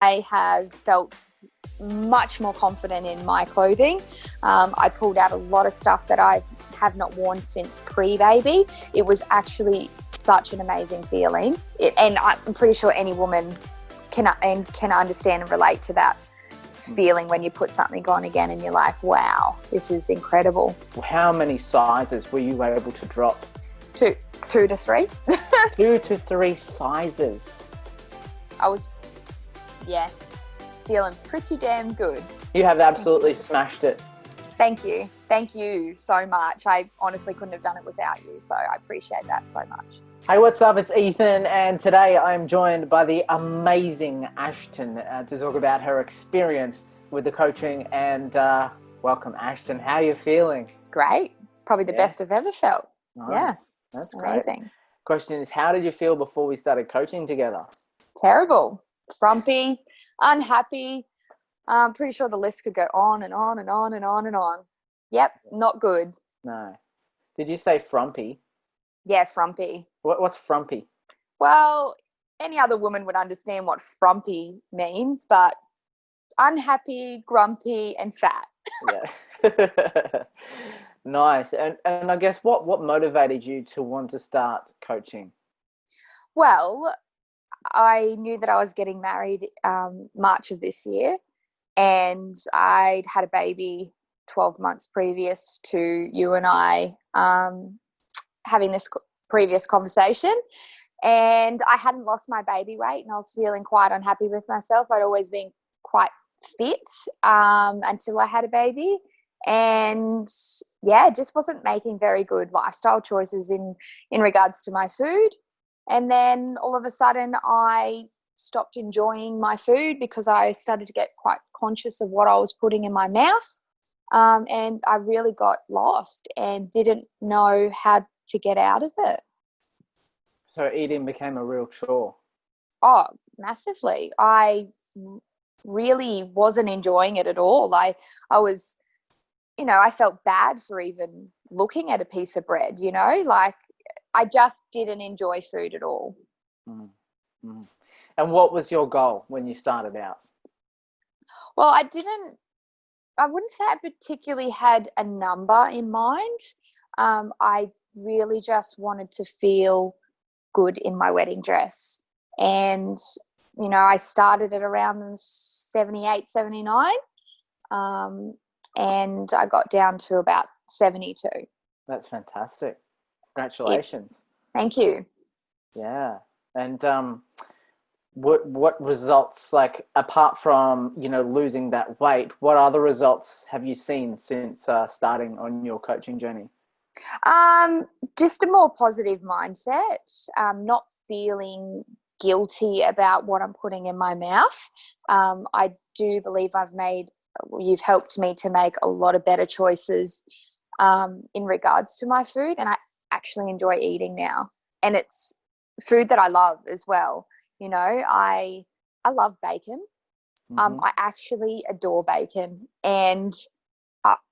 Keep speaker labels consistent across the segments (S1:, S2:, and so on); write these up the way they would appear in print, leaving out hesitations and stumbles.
S1: I have felt much more confident in my clothing. I pulled out a lot of stuff that I have not worn since pre-baby. It was actually such an amazing feeling. And I'm pretty sure any woman can understand and relate to that feeling when you put something on again and you're like, wow, this is incredible.
S2: How many sizes were you able to drop?
S1: Two to three.
S2: 2 to 3 sizes.
S1: I was, yeah, feeling pretty damn good.
S2: You have absolutely smashed it.
S1: Thank you. Thank you so much. I honestly couldn't have done it without you, so I appreciate that so much.
S2: Hey, what's up? It's Ethan, and today I'm joined by the amazing Ashton to talk about her experience with the coaching. And welcome, Ashton. How are you feeling?
S1: Great. Probably the best I've ever felt.
S2: Nice.
S1: Yeah.
S2: That's great.
S1: Amazing.
S2: Question is, how did you feel before we started coaching together?
S1: Terrible. Frumpy, unhappy. I'm pretty sure the list could go on and on and on and on and on. Yep, not good.
S2: No. Did you say frumpy?
S1: Yeah, frumpy.
S2: What's frumpy?
S1: Well, any other woman would understand what frumpy means, but unhappy, grumpy, and fat.
S2: Yeah. Nice. And I guess what motivated you to want to start coaching?
S1: Well, I knew that I was getting married March of this year, and I'd had a baby 12 months previous to you and I having this previous conversation. And I hadn't lost my baby weight, and I was feeling quite unhappy with myself. I'd always been quite fit until I had a baby. And yeah, just wasn't making very good lifestyle choices in regards to my food. And then all of a sudden I stopped enjoying my food because I started to get quite conscious of what I was putting in my mouth. And I really got lost and didn't know how to get out of it.
S2: So eating became a real chore.
S1: Oh, massively. I really wasn't enjoying it at all. I was, I felt bad for even looking at a piece of bread, like I just didn't enjoy food at all.
S2: Mm-hmm. And what was your goal when you started out?
S1: Well, I wouldn't say I particularly had a number in mind. I really just wanted to feel good in my wedding dress. And, I started at around 78, 79. And I got down to about 72.
S2: That's fantastic. Congratulations.
S1: Thank you.
S2: Yeah. And what results, like apart from, losing that weight, what other results have you seen since starting on your coaching journey?
S1: Just a more positive mindset, not feeling guilty about what I'm putting in my mouth. I do believe you've helped me to make a lot of better choices in regards to my food, and I actually enjoy eating now. And it's food that I love as well. I love bacon.
S2: Mm-hmm.
S1: I actually adore bacon, and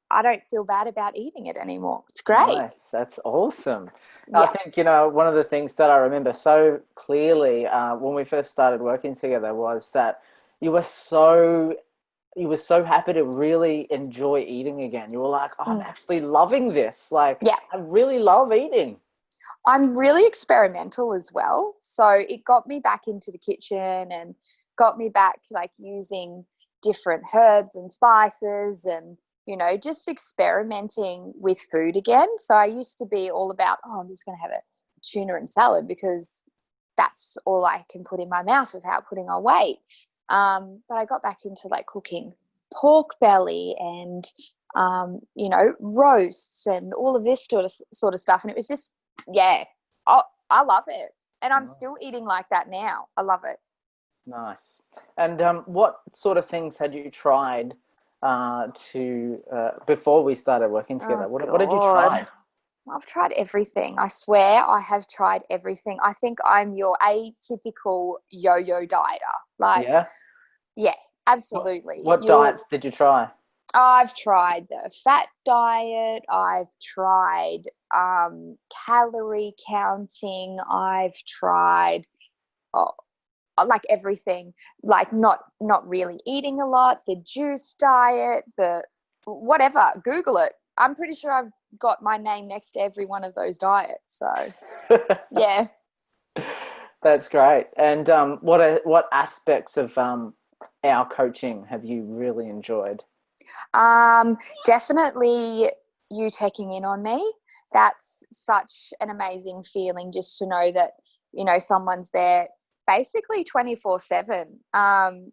S1: I don't feel bad about eating it anymore. It's great.
S2: Nice. That's awesome.
S1: Yeah.
S2: I think, one of the things that I remember so clearly when we first started working together was that you were so happy to really enjoy eating again. You were like, oh, I'm actually loving this. Like,
S1: yeah.
S2: I really love eating.
S1: I'm really experimental as well. So it got me back into the kitchen and got me back like using different herbs and spices and, just experimenting with food again. So I used to be all about, I'm just going to have a tuna and salad because that's all I can put in my mouth without putting on weight. But I got back into like cooking pork belly and, roasts and all of this sort of stuff. And it was just, yeah, I love it. And I'm still eating like that now. I love it.
S2: Nice. And what sort of things had you tried before we started working together? What did you try?
S1: I've tried everything. I swear I have tried everything. I think I'm your atypical yo-yo dieter. Like, yeah, absolutely.
S2: What diets did you try?
S1: I've tried the fat diet. I've tried calorie counting. I've tried like everything, like not really eating a lot, the juice diet, the whatever. Google it. I'm pretty sure I've got my name next to every one of those diets. So yeah.
S2: That's great. And what aspects of our coaching have you really enjoyed?
S1: Definitely you checking in on me. That's such an amazing feeling, just to know that, someone's there basically 24/7.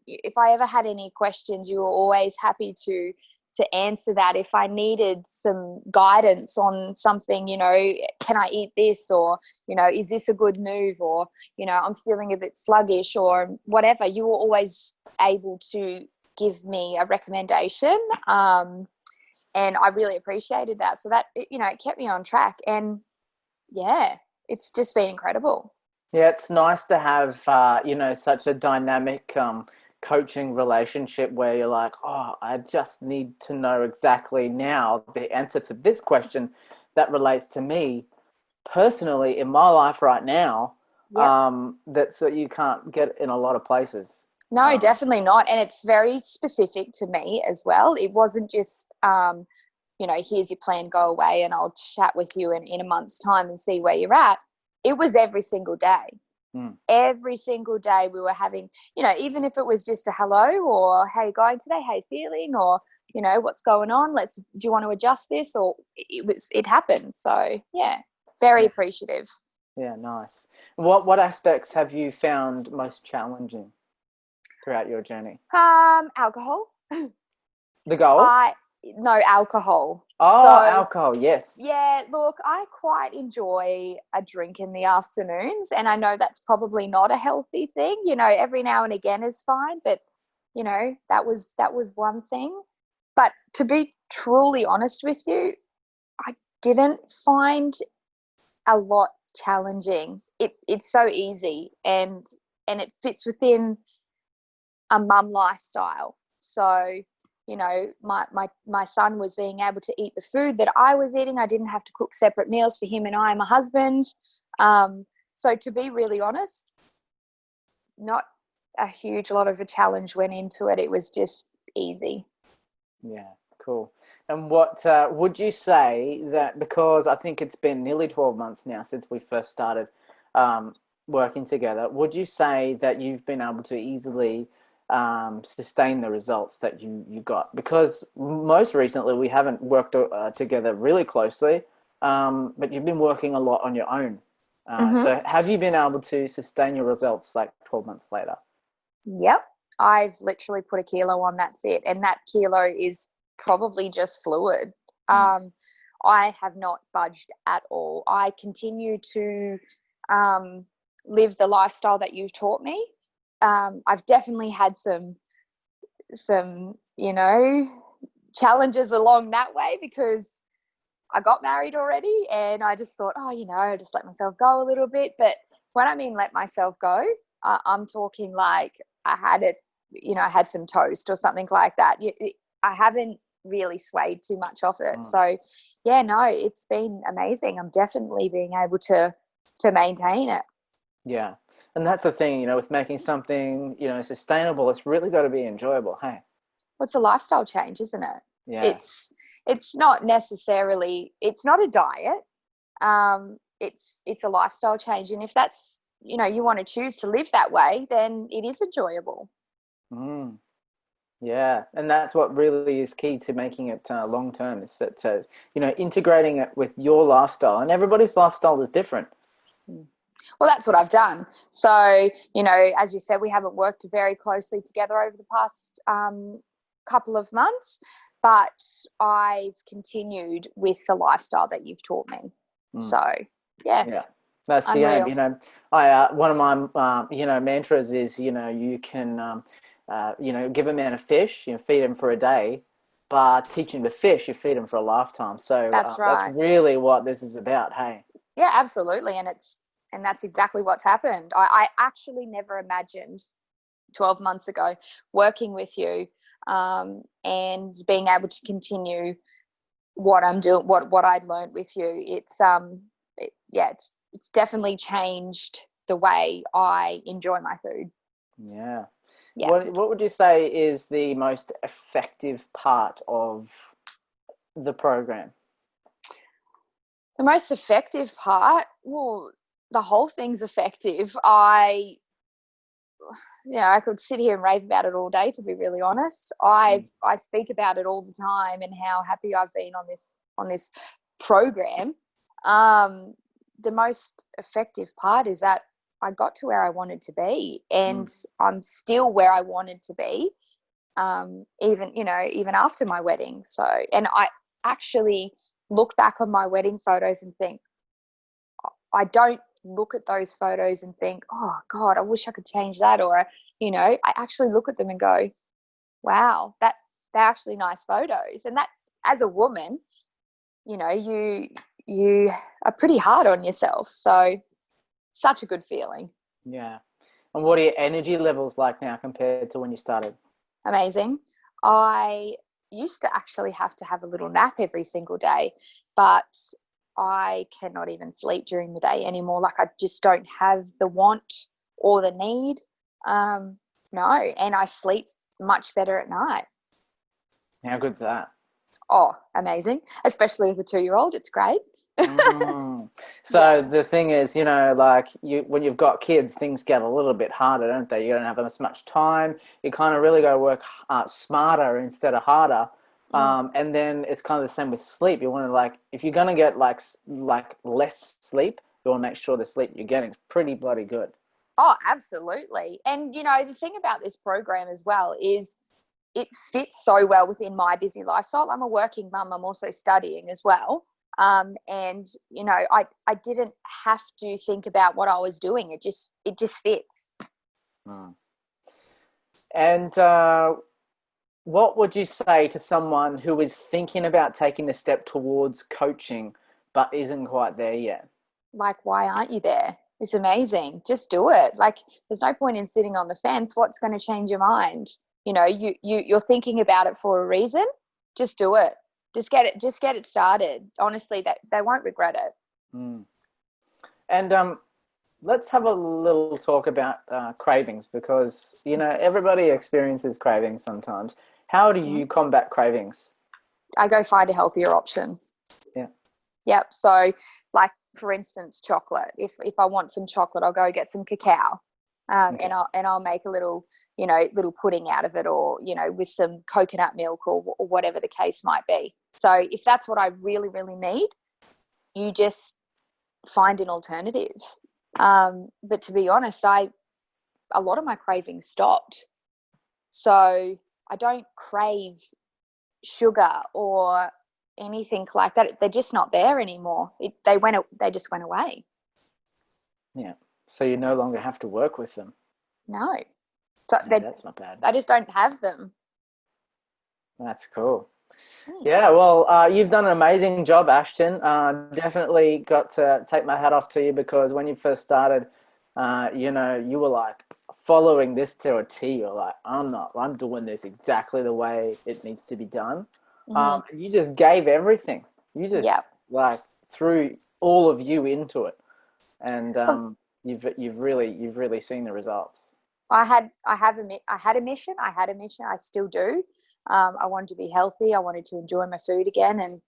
S1: If I ever had any questions, you were always happy to answer that. If I needed some guidance on something, can I eat this, or, is this a good move, or, I'm feeling a bit sluggish or whatever, you were always able to give me a recommendation. And I really appreciated that. So that, it kept me on track. And yeah, it's just been incredible.
S2: Yeah, it's nice to have such a dynamic coaching relationship where you're like, oh, I just need to know exactly now the answer to this question that relates to me personally in my life right now.
S1: Yep.
S2: That's that you can't get in a lot of places.
S1: No, definitely not. And it's very specific to me as well. It wasn't just, here's your plan, go away, and I'll chat with you in a month's time and see where you're at. It was every single day.
S2: Mm.
S1: Every single day we were having, even if it was just a hello, or how you going today, how you feeling, or, what's going on, do you want to adjust this, or it happened. So yeah, very appreciative.
S2: Yeah, nice. What aspects have you found most challenging throughout your journey?
S1: Alcohol.
S2: The goal?
S1: No, alcohol.
S2: Oh,
S1: So
S2: alcohol, yes.
S1: yeah, look, I quite enjoy a drink in the afternoons, and I know that's probably not a healthy thing. Every now and again is fine, but that was one thing. But to be truly honest with you, I didn't find a lot challenging. It's so easy, and it fits within a mum lifestyle. So, my son was being able to eat the food that I was eating. I didn't have to cook separate meals for him and my husband. So to be really honest, not a huge lot of a challenge went into it. It was just easy.
S2: Yeah, cool. And what would you say that, because I think it's been nearly 12 months now since we first started working together, would you say that you've been able to easily sustain the results that you got? Because most recently we haven't worked together really closely, but you've been working a lot on your own.
S1: Mm-hmm.
S2: So have you been able to sustain your results like 12 months later?
S1: Yep. I've literally put a kilo on, that's it. And that kilo is probably just fluid. I have not budged at all. I continue to live the lifestyle that you've taught me. I've definitely had some challenges along that way, because I got married already, and I just thought, just let myself go a little bit. But when I mean let myself go, I'm talking like I had it, I had some toast or something like that. I haven't really swayed too much off it. So yeah, no, it's been amazing. I'm definitely being able to maintain it.
S2: Yeah. And that's the thing, with making something, sustainable, it's really got to be enjoyable. Hey.
S1: Well, it's a lifestyle change, isn't it?
S2: Yeah.
S1: It's not necessarily, it's not a diet. It's a lifestyle change. And if that's, you want to choose to live that way, then it is enjoyable.
S2: Mm. Yeah, and that's what really is key to making it long term. Is that integrating it with your lifestyle, and everybody's lifestyle is different.
S1: Well, that's what I've done. So, as you said, we haven't worked very closely together over the past couple of months, but I've continued with the lifestyle that you've taught me. So, yeah.
S2: Yeah, that's the aim.
S1: Unreal.
S2: I one of my mantras is you can give a man a fish, feed him for a day, but teach him to fish, you feed him for a lifetime. So
S1: That's
S2: that's
S1: right.
S2: really what this is about. Hey.
S1: Yeah, absolutely. And that's exactly what's happened. I actually never imagined 12 months ago working with you, and being able to continue what I'm doing, what I'd learned with you. It's definitely changed the way I enjoy my food.
S2: Yeah.
S1: Yeah.
S2: What would you say is the most effective part of the program?
S1: The most effective part, well, the whole thing's effective. I could sit here and rave about it all day, to be really honest. I speak about it all the time and how happy I've been on this program. The most effective part is that I got to where I wanted to be, and I'm still where I wanted to be, even after my wedding. So, and I actually look back on my wedding photos and think, I don't look at those photos and think, oh God, I wish I could change that. Or, I actually look at them and go, wow, they're actually nice photos. And that's, as a woman, you are pretty hard on yourself. So such a good feeling.
S2: Yeah. And what are your energy levels like now compared to when you started?
S1: Amazing. I used to actually have to have a little nap every single day, but I cannot even sleep during the day anymore. Like, I just don't have the want or the need. No, and I sleep much better at night.
S2: How good's that?
S1: Oh, amazing. Especially with a 2-year-old. It's great.
S2: Mm.
S1: Yeah.
S2: So the thing is, like when you've got kids, things get a little bit harder, don't they? You don't have as much time. You kind of really got to work smarter instead of harder.
S1: Mm.
S2: And then it's kind of the same with sleep. You want to, like, if you're gonna get like less sleep, you want to make sure the sleep you're getting is pretty bloody good.
S1: Oh, absolutely. And, the thing about this program as well is it fits so well within my busy lifestyle. I'm a working mum. I'm also studying as well. And I didn't have to think about what I was doing. It just fits.
S2: Mm. And what would you say to someone who is thinking about taking a step towards coaching but isn't quite there yet?
S1: Like, why aren't you there? It's amazing. Just do it. Like, there's no point in sitting on the fence. What's going to change your mind? You're thinking about it for a reason. Just do it. Just get it started. Honestly, that they won't regret it.
S2: Mm. And let's have a little talk about cravings, because everybody experiences cravings sometimes. How do
S1: Mm.
S2: you combat cravings?
S1: I go find a healthier option.
S2: Yeah.
S1: Yep. So, like, for instance, chocolate. If I want some chocolate, I'll go get some cacao,
S2: Okay.
S1: and I'll make a little pudding out of it, or with some coconut milk, or whatever the case might be. So if that's what I really really need, you just find an alternative. But to be honest, a lot of my cravings stopped. So I don't crave sugar or anything like that. They're just not there anymore. They just went away.
S2: Yeah. So you no longer have to work with them.
S1: No. So
S2: Yeah, that's not bad.
S1: I just don't have them.
S2: That's cool.
S1: Hmm.
S2: Yeah, well, you've done an amazing job, Ashton. Definitely got to take my hat off to you, because when you first started, you were like following this to a T. You're like, I'm doing this exactly the way it needs to be done.
S1: Mm-hmm.
S2: You just gave everything. You just
S1: Yeah.
S2: like threw all of you into it, and
S1: Well,
S2: you've really seen the results.
S1: I had a mission. I had a mission. I still do. I wanted to be healthy. I wanted to enjoy my food again. And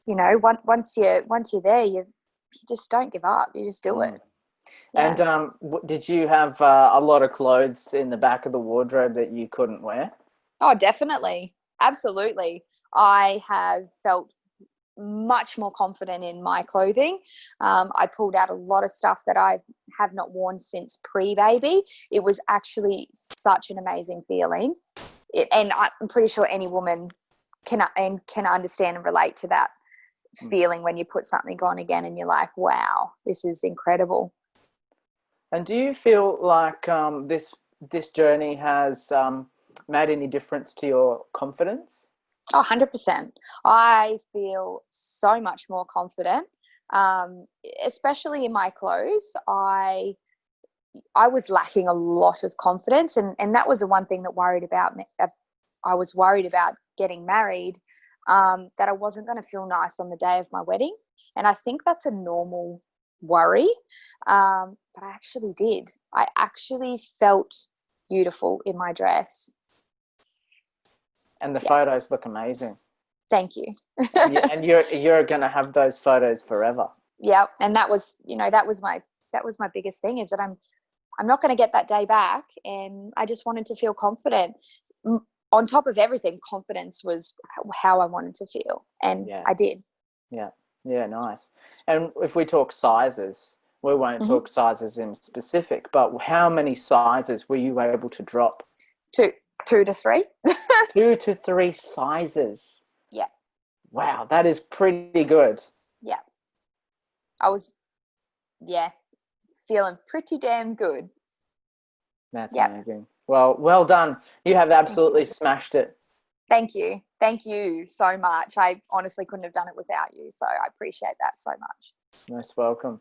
S1: once you're there, you just don't give up. You just do
S2: Mm.
S1: it.
S2: And
S1: Yeah.
S2: did you have a lot of clothes in the back of the wardrobe that you couldn't wear?
S1: Oh, definitely. Absolutely. I have felt much more confident in my clothing. I pulled out a lot of stuff that I have not worn since pre-baby. It was actually such an amazing feeling. And I'm pretty sure any woman can understand and relate to that
S2: Mm.
S1: feeling when you put something on again and you're like, wow, this is incredible.
S2: And do you feel like this journey has made any difference to your confidence?
S1: Oh, 100%. I feel so much more confident, especially in my clothes. I was lacking a lot of confidence, and that was the one thing that worried about me. I was worried about getting married, that I wasn't going to feel nice on the day of my wedding. And I think that's a normal worry. But I actually did. I actually felt beautiful in my dress.
S2: And the
S1: Yeah.
S2: photos look amazing.
S1: Thank you.
S2: And you're going to have those photos forever.
S1: Yeah. And that was, that was my biggest thing, is that I'm not going to get that day back. And I just wanted to feel confident. On top of everything, confidence was how I wanted to feel. And I did.
S2: Yeah. Yeah. Nice. And if we talk sizes, we won't talk sizes in specific, but how many sizes were you able to drop?
S1: Two to three.
S2: 2 to 3 sizes.
S1: Yeah.
S2: Wow. That is pretty good.
S1: Yeah. I was, feeling pretty damn good.
S2: That's amazing. Well done. You have absolutely smashed it.
S1: Thank you. Thank you so much. I honestly couldn't have done it without you. So I appreciate that so much.
S2: Most welcome.